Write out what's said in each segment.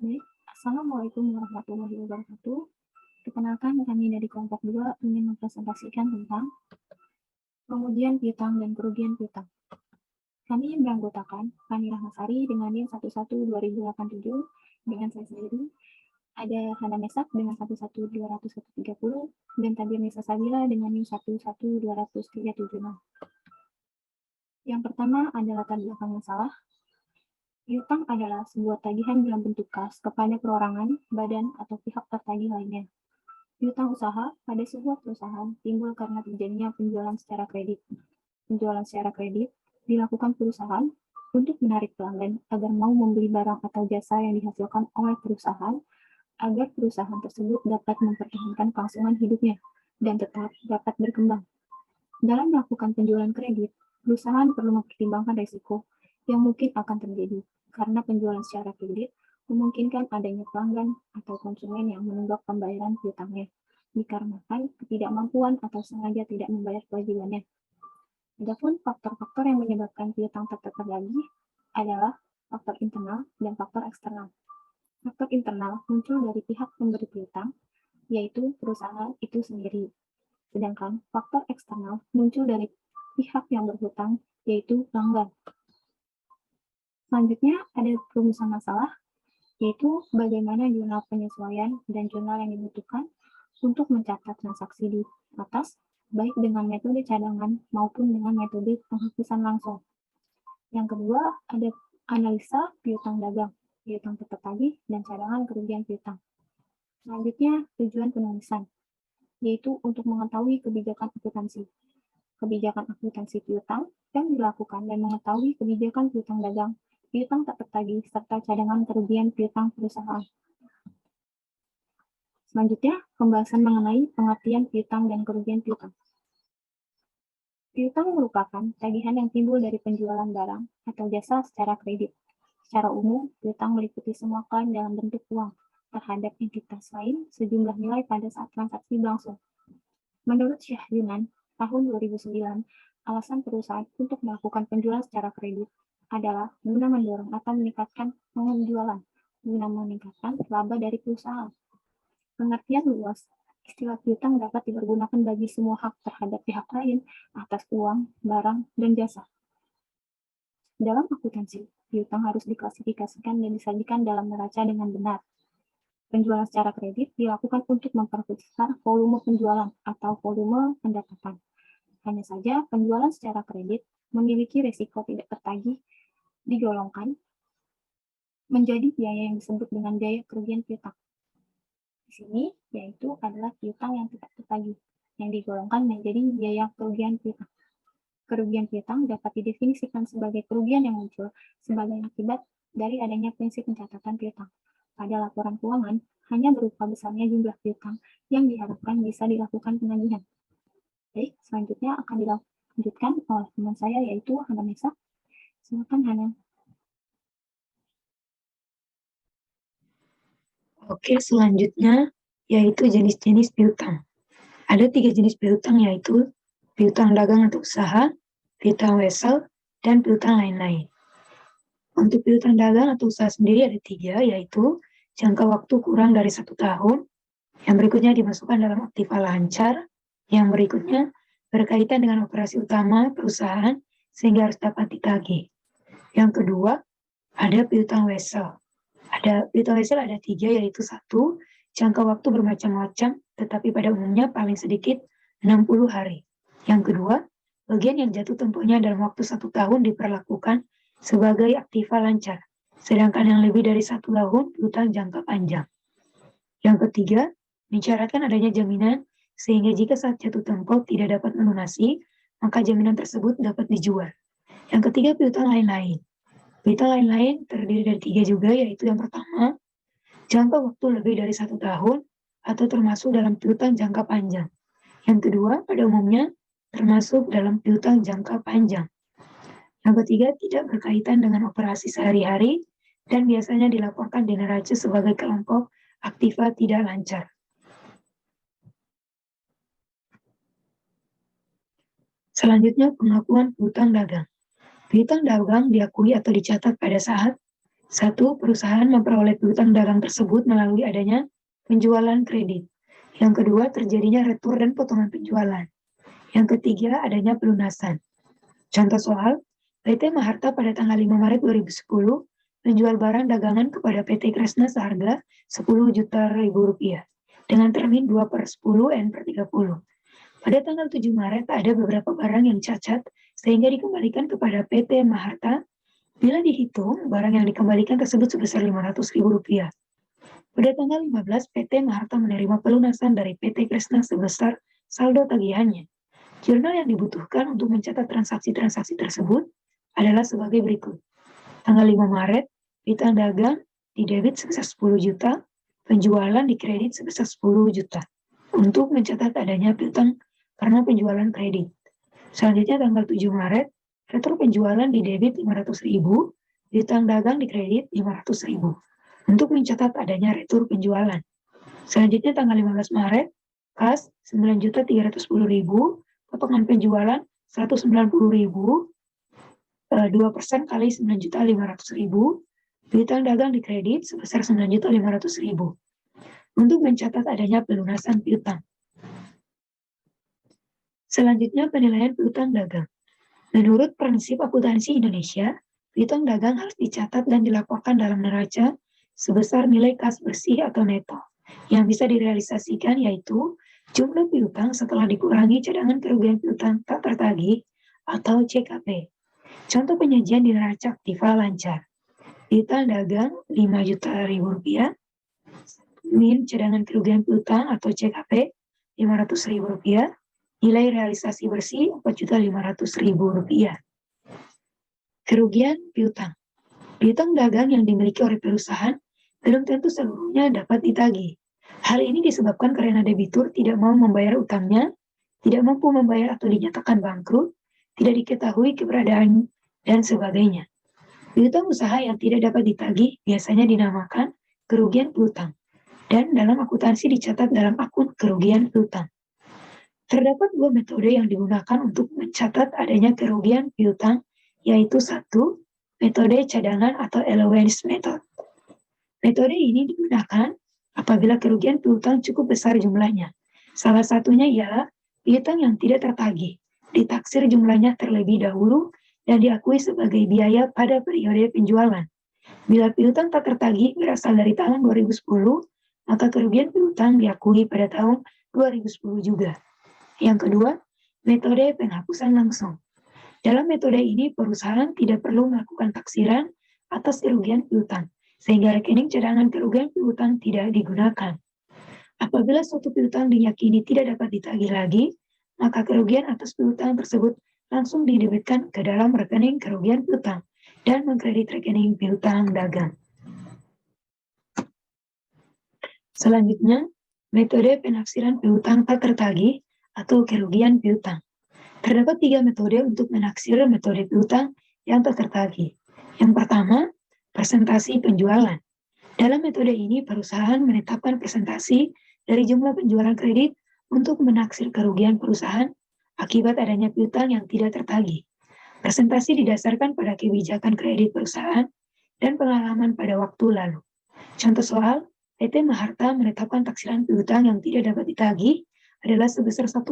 Baik, Assalamualaikum warahmatullahi wabarakatuh. Perkenalkan, kami dari kelompok 2 ingin mempresentasikan tentang pengujian piutang dan kerugian piutang. Kami beranggotakan Fani Rahmasari dengan NIM 112087 dengan saya sendiri, ada Hana Mesak dengan 112130 dan Tabir Nisa Sabila dengan NIM 112376. Yang pertama adalah latar belakang masalah. Piutang adalah sebuah tagihan dalam bentuk kas kepada perorangan, badan, atau pihak tertagih lainnya. Piutang usaha pada sebuah perusahaan timbul karena terjadinya penjualan secara kredit. Penjualan secara kredit dilakukan perusahaan untuk menarik pelanggan agar mau membeli barang atau jasa yang dihasilkan oleh perusahaan agar perusahaan tersebut dapat mempertahankan kelangsungan hidupnya dan tetap dapat berkembang. Dalam melakukan penjualan kredit, perusahaan perlu mempertimbangkan risiko yang mungkin akan terjadi karena penjualan secara kredit memungkinkan adanya pelanggan atau konsumen yang menunggak pembayaran piutangnya dikarenakan ketidakmampuan atau sengaja tidak membayar kewajibannya. Adapun faktor-faktor yang menyebabkan piutang tak tertagih adalah faktor internal dan faktor eksternal. Faktor internal muncul dari pihak pemberi piutang, yaitu perusahaan itu sendiri. Sedangkan faktor eksternal muncul dari pihak yang berhutang, yaitu pelanggan. Selanjutnya ada perumusan masalah, yaitu bagaimana jurnal penyesuaian dan jurnal yang dibutuhkan untuk mencatat transaksi di atas, baik dengan metode cadangan maupun dengan metode penghapusan langsung. Yang kedua, ada analisa piutang dagang, piutang tetap tagih, dan cadangan kerugian piutang. Selanjutnya, tujuan penulisan, yaitu untuk mengetahui kebijakan akuntansi. Kebijakan akuntansi piutang yang dilakukan dan mengetahui kebijakan piutang dagang, piutang tak tertagih, serta cadangan kerugian piutang perusahaan. Selanjutnya, pembahasan mengenai pengertian piutang dan kerugian piutang. Piutang merupakan tagihan yang timbul dari penjualan barang atau jasa secara kredit. Secara umum, piutang meliputi semua klaim dalam bentuk uang terhadap entitas lain sejumlah nilai pada saat transaksi berlangsung. Menurut Syah Yunan, tahun 2009, alasan perusahaan untuk melakukan penjualan secara kredit adalah guna mendorong atau meningkatkan penjualan, guna meningkatkan laba dari perusahaan. Pengertian luas, istilah piutang dapat dipergunakan bagi semua hak terhadap pihak lain atas uang, barang, dan jasa. Dalam akuntansi, piutang harus diklasifikasikan dan disajikan dalam neraca dengan benar. Penjualan secara kredit dilakukan untuk memperbesar volume penjualan atau volume pendapatan. Hanya saja penjualan secara kredit memiliki risiko tidak tertagih digolongkan menjadi biaya yang disebut dengan biaya kerugian piutang. Di sini yaitu adalah piutang yang tidak tertagih yang digolongkan menjadi biaya kerugian piutang. Kerugian piutang dapat didefinisikan sebagai kerugian yang muncul sebagai akibat dari adanya prinsip pencatatan piutang. Pada laporan keuangan, hanya berupa besarnya jumlah piutang yang diharapkan bisa dilakukan penagihan. Baik, selanjutnya akan dilanjutkan oleh teman saya yaitu Hana Mesa. Silakan Hana. Oke, selanjutnya yaitu jenis-jenis piutang. Ada 3 jenis piutang yaitu piutang dagang atau usaha, piutang wesel, dan piutang lain-lain. Untuk piutang dagang atau usaha sendiri ada 3, yaitu jangka waktu kurang dari 1 tahun, yang berikutnya dimasukkan dalam aktiva lancar, yang berikutnya berkaitan dengan operasi utama perusahaan sehingga harus dapat ditagih. Yang kedua, ada piutang wesel. Piutang wesel ada 3, yaitu 1, jangka waktu bermacam-macam, tetapi pada umumnya paling sedikit 60 hari. Yang kedua, bagian yang jatuh tempohnya dalam waktu 1 tahun diperlakukan sebagai aktiva lancar, sedangkan yang lebih dari 1 tahun piutang jangka panjang. Yang ketiga, mensyaratkan adanya jaminan sehingga jika saat jatuh tempo tidak dapat melunasi, maka jaminan tersebut dapat dijual. Yang ketiga, piutang lain-lain. Piutang lain-lain terdiri dari 3 juga, yaitu yang pertama, jangka waktu lebih dari 1 tahun atau termasuk dalam piutang jangka panjang. Yang kedua, pada umumnya termasuk dalam piutang jangka panjang. Yang ketiga, tidak berkaitan dengan operasi sehari-hari dan biasanya dilaporkan di neraca sebagai kelompok aktiva tidak lancar. Selanjutnya, pengakuan piutang dagang. Piutang dagang diakui atau dicatat pada saat 1. Perusahaan memperoleh piutang dagang tersebut melalui adanya penjualan kredit. Yang kedua, terjadinya retur dan potongan penjualan. Yang ketiga, adanya pelunasan. Contoh soal, PT Maharta pada tanggal 5 Maret 2010 menjual barang dagangan kepada PT Kresna seharga 10 juta rupiah dengan termin 2/10 N/30. Pada tanggal 7 Maret ada beberapa barang yang cacat sehingga dikembalikan kepada PT Maharta. Bila dihitung, barang yang dikembalikan tersebut sebesar Rp500.000. Pada tanggal 15, PT Maharta menerima pelunasan dari PT Kresna sebesar saldo tagihannya. Jurnal yang dibutuhkan untuk mencatat transaksi-transaksi tersebut adalah sebagai berikut. Tanggal 5 Maret, piutang dagang didebit sebesar 10 juta, penjualan dikredit sebesar 10 juta. Untuk mencatat adanya piutang karena penjualan kredit. Selanjutnya tanggal 7 Maret, retur penjualan didebit 500.000, piutang dagang dikredit 500.000 untuk mencatat adanya retur penjualan. Selanjutnya tanggal 15 Maret, kas 9.310.000, potongan penjualan 190.000, 2% kali 9.500.000, piutang dagang dikredit sebesar 9.500.000 untuk mencatat adanya pelunasan piutang. Selanjutnya penilaian piutang dagang. Menurut prinsip akuntansi Indonesia, piutang dagang harus dicatat dan dilaporkan dalam neraca sebesar nilai kas bersih atau neto, yang bisa direalisasikan yaitu jumlah piutang setelah dikurangi cadangan kerugian piutang tak tertagih atau CKP. Contoh penyajian di neraca aktiva lancar. Piutang dagang 5 juta rupiah, min cadangan kerugian piutang atau CKP 500.000 rupiah, nilai realisasi bersih 4.500.000 rupiah. Kerugian piutang. Piutang dagang yang dimiliki oleh perusahaan belum tentu seluruhnya dapat ditagih. Hal ini disebabkan karena debitur tidak mau membayar utangnya, tidak mampu membayar atau dinyatakan bangkrut, tidak diketahui keberadaan, dan sebagainya. Piutang usaha yang tidak dapat ditagih biasanya dinamakan kerugian piutang, dan dalam akuntansi dicatat dalam akun kerugian piutang. Terdapat dua metode yang digunakan untuk mencatat adanya kerugian piutang, yaitu 1. Metode cadangan atau allowance method. Metode ini digunakan apabila kerugian piutang cukup besar jumlahnya. Salah satunya ialah piutang yang tidak tertagih, ditaksir jumlahnya terlebih dahulu dan diakui sebagai biaya pada periode penjualan. Bila piutang tak tertagih berasal dari tahun 2010, maka kerugian piutang diakui pada tahun 2010 juga. Yang kedua, metode penghapusan langsung. Dalam metode ini, perusahaan tidak perlu melakukan taksiran atas kerugian piutang, sehingga rekening cadangan kerugian piutang tidak digunakan. Apabila suatu piutang diyakini tidak dapat ditagih lagi, maka kerugian atas piutang tersebut langsung didebitkan ke dalam rekening kerugian piutang dan mengkredit rekening piutang dagang. Selanjutnya, metode penafsiran piutang tak tertagih atau kerugian piutang. Terdapat 3 metode untuk menaksir metode piutang yang tak tertagih. Yang pertama, presentasi penjualan. Dalam metode ini, perusahaan menetapkan presentasi dari jumlah penjualan kredit untuk menaksir kerugian perusahaan akibat adanya piutang yang tidak tertagih. Presentasi didasarkan pada kebijakan kredit perusahaan dan pengalaman pada waktu lalu. Contoh soal, PT Maharta menetapkan taksiran piutang yang tidak dapat ditagih adalah sebesar 1%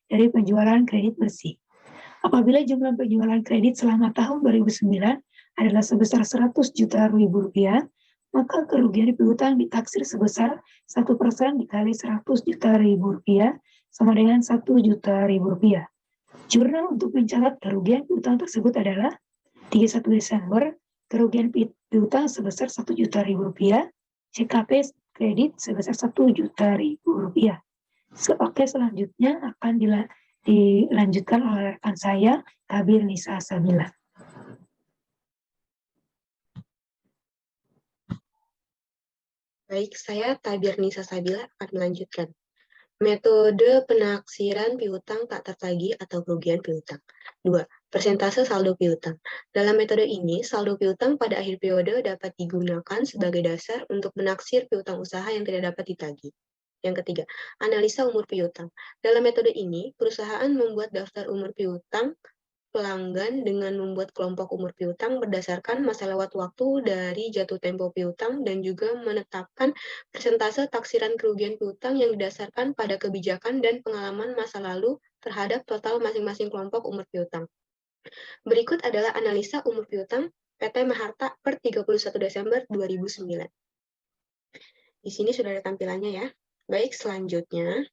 dari penjualan kredit bersih. Apabila jumlah penjualan kredit selama tahun 2009 adalah sebesar 100 juta rupiah, maka kerugian piutang ditaksir sebesar 1% dikali 100 juta rupiah sama dengan 1 juta rupiah. Jurnal untuk mencatat kerugian piutang tersebut adalah 31 Desember, kerugian piutang sebesar 1 juta rupiah, CKP kredit sebesar 1 juta rupiah. Oke, selanjutnya akan dilanjutkan oleh rekan saya, Tabir Nisa Sabila. Baik, saya Tabir Nisa Sabila akan melanjutkan. Metode penaksiran piutang tak tertagih atau kerugian piutang. 2. Persentase saldo piutang. Dalam metode ini, saldo piutang pada akhir periode dapat digunakan sebagai dasar untuk menaksir piutang usaha yang tidak dapat ditagih. Yang ketiga, analisa umur piutang. Dalam metode ini, perusahaan membuat daftar umur piutang pelanggan dengan membuat kelompok umur piutang berdasarkan masa lewat waktu dari jatuh tempo piutang dan juga menetapkan persentase taksiran kerugian piutang yang didasarkan pada kebijakan dan pengalaman masa lalu terhadap total masing-masing kelompok umur piutang. Berikut adalah analisa umur piutang PT Maharta per 31 Desember 2009. Di sini sudah ada tampilannya ya. Baik, selanjutnya.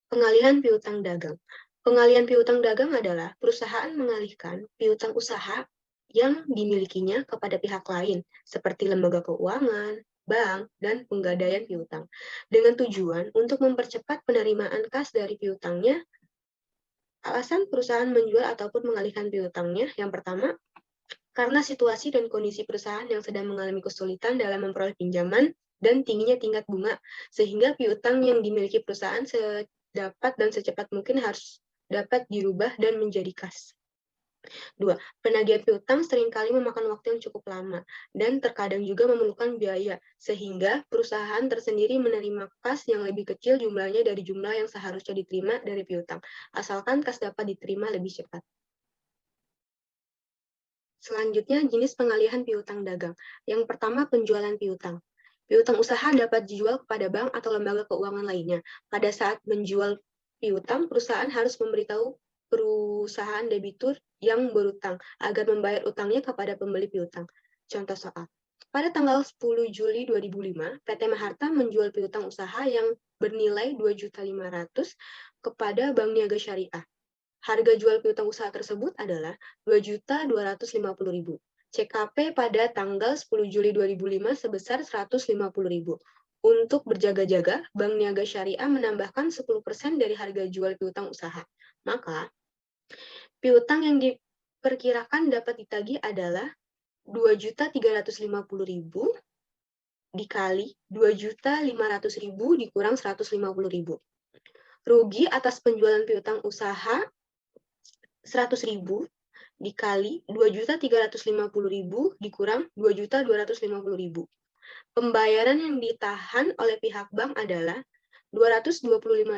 Pengalihan piutang dagang. Pengalihan piutang dagang adalah perusahaan mengalihkan piutang usaha yang dimilikinya kepada pihak lain, seperti lembaga keuangan, bank, dan penggadaian piutang, dengan tujuan untuk mempercepat penerimaan kas dari piutangnya. Alasan perusahaan menjual ataupun mengalihkan piutangnya, yang pertama, karena situasi dan kondisi perusahaan yang sedang mengalami kesulitan dalam memperoleh pinjaman dan tingginya tingkat bunga, sehingga piutang yang dimiliki perusahaan sedapat dan secepat mungkin harus dapat dirubah dan menjadi kas. 2. Penagihan piutang seringkali memakan waktu yang cukup lama dan terkadang juga memerlukan biaya, sehingga perusahaan tersendiri menerima kas yang lebih kecil jumlahnya dari jumlah yang seharusnya diterima dari piutang, asalkan kas dapat diterima lebih cepat. Selanjutnya, jenis pengalihan piutang dagang. Yang pertama, penjualan piutang. Piutang usaha dapat dijual kepada bank atau lembaga keuangan lainnya. Pada saat menjual piutang, perusahaan harus memberitahu perusahaan debitur yang berutang agar membayar utangnya kepada pembeli piutang. Contoh soal. Pada tanggal 10 Juli 2005, PT Maharta menjual piutang usaha yang bernilai 2.500.000 kepada Bank Niaga Syariah. Harga jual piutang usaha tersebut adalah 2.250.000. CKP pada tanggal 10 Juli 2005 sebesar 150.000. Untuk berjaga-jaga, Bank Niaga Syariah menambahkan 10% dari harga jual piutang usaha. Maka, piutang yang diperkirakan dapat ditagih adalah 2.350.000 dikali 2.500.000 dikurang 150.000. Rugi atas penjualan piutang usaha 100.000 dikali 2.350.000 dikurang 2.250.000. Pembayaran yang ditahan oleh pihak bank adalah 225.000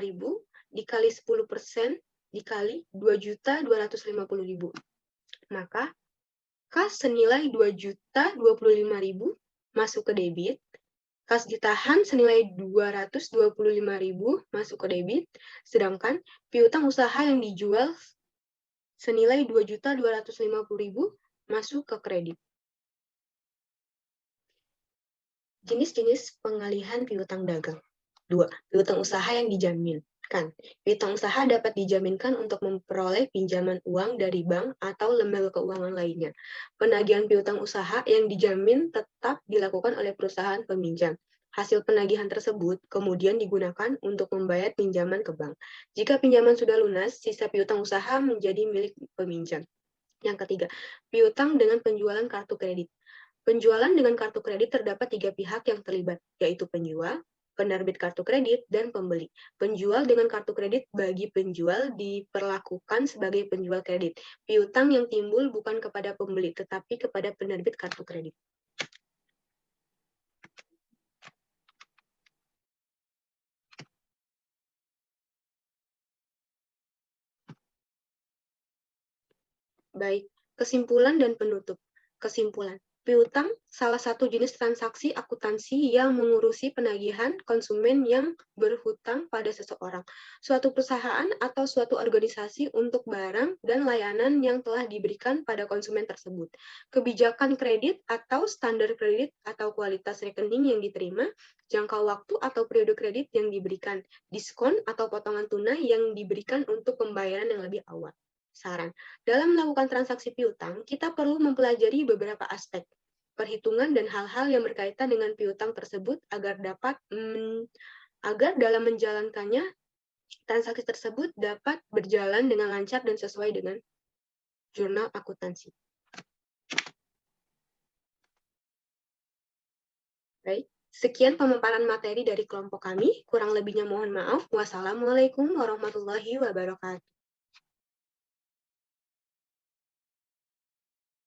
dikali 10% dikali 2.250.000. Maka kas senilai 2.025.000 masuk ke debit, kas ditahan senilai 225.000 masuk ke debit, sedangkan piutang usaha yang dijual senilai 2.250.000 masuk ke kredit. Jenis-jenis pengalihan piutang dagang. 2. Piutang usaha yang dijaminkan. Piutang usaha dapat dijaminkan untuk memperoleh pinjaman uang dari bank atau lembaga keuangan lainnya. Penagihan piutang usaha yang dijamin tetap dilakukan oleh perusahaan peminjam. Hasil penagihan tersebut kemudian digunakan untuk membayar pinjaman ke bank. Jika pinjaman sudah lunas, sisa piutang usaha menjadi milik peminjam. Yang ketiga, piutang dengan penjualan kartu kredit. Penjualan dengan kartu kredit terdapat 3 pihak yang terlibat, yaitu penjual, penerbit kartu kredit, dan pembeli. Penjual dengan kartu kredit bagi penjual diperlakukan sebagai penjual kredit. Piutang yang timbul bukan kepada pembeli, tetapi kepada penerbit kartu kredit. Baik, kesimpulan dan penutup. Kesimpulan. Piutang salah satu jenis transaksi akuntansi yang mengurusi penagihan konsumen yang berhutang pada seseorang, suatu perusahaan atau suatu organisasi untuk barang dan layanan yang telah diberikan pada konsumen tersebut. Kebijakan kredit atau standar kredit atau kualitas rekening yang diterima, jangka waktu atau periode kredit yang diberikan, diskon atau potongan tunai yang diberikan untuk pembayaran yang lebih awal. Saran, dalam melakukan transaksi piutang, kita perlu mempelajari beberapa aspek perhitungan dan hal-hal yang berkaitan dengan piutang tersebut agar dalam menjalankannya transaksi tersebut dapat berjalan dengan lancar dan sesuai dengan jurnal akuntansi. Baik, sekian pemaparan materi dari kelompok kami. Kurang lebihnya mohon maaf. Wassalamualaikum warahmatullahi wabarakatuh.